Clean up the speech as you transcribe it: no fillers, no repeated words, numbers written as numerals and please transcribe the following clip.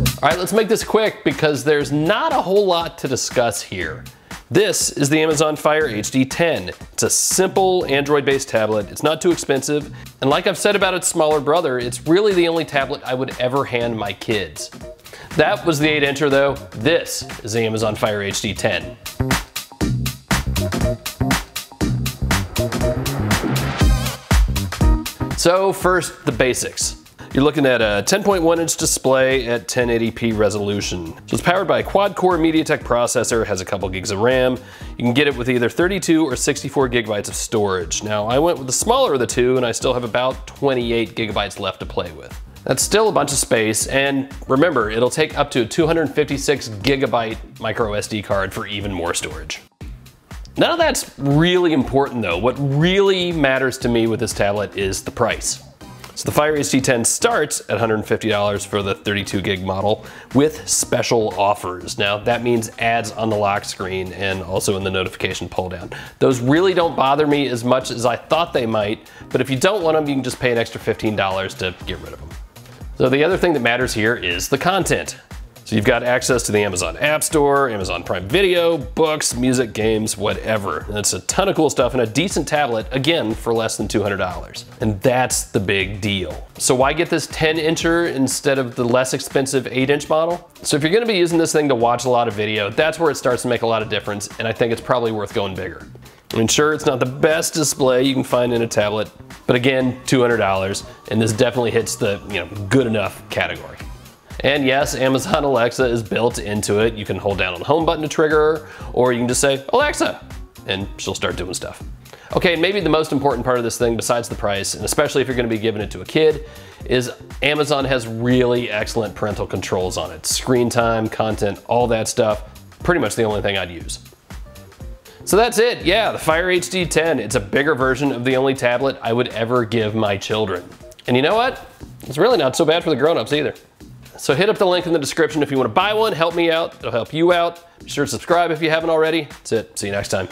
All right, let's make this quick because there's not a whole lot to discuss here. This is the Amazon Fire HD 10. It's a simple Android-based tablet. It's not too expensive. And like I've said about its smaller brother, it's really the only tablet I would ever hand my kids. That was the 8-incher though. This is the Amazon Fire HD 10. So first, the basics. You're looking at a 10.1-inch display at 1080p resolution. So it's powered by a quad-core MediaTek processor, has a couple gigs of RAM. You can get it with either 32 or 64 gigabytes of storage. Now, I went with the smaller of the two, and I still have about 28 gigabytes left to play with. That's still a bunch of space, and remember, it'll take up to a 256 gigabyte micro SD card for even more storage. None of that's really important though. What really matters to me with this tablet is the price. So the Fire HD 10 starts at $150 for the 32 gig model with special offers. Now that means ads on the lock screen and also in the notification pull down. Those really don't bother me as much as I thought they might, but if you don't want them, you can just pay an extra $15 to get rid of them. So the other thing that matters here is the content. So you've got access to the Amazon App Store, Amazon Prime Video, books, music, games, whatever. And it's a ton of cool stuff and a decent tablet, again, for less than $200. And that's the big deal. So why get this 10-incher instead of the less expensive 8-inch model? So if you're gonna be using this thing to watch a lot of video, that's where it starts to make a lot of difference, and I think it's probably worth going bigger. I mean, sure, it's not the best display you can find in a tablet, but again, $200, and this definitely hits the, good enough category. And yes, Amazon Alexa is built into it. You can hold down on the home button to trigger her, or you can just say, Alexa, and she'll start doing stuff. Okay, and maybe the most important part of this thing, besides the price, and especially if you're gonna be giving it to a kid, is Amazon has really excellent parental controls on it. Screen time, content, all that stuff. Pretty much the only thing I'd use. So that's it, yeah, the Fire HD 10. It's a bigger version of the only tablet I would ever give my children. And you know what? It's really not so bad for the grown-ups either. So hit up the link in the description if you want to buy one, help me out, it'll help you out. Be sure to subscribe if you haven't already. That's it, see you next time.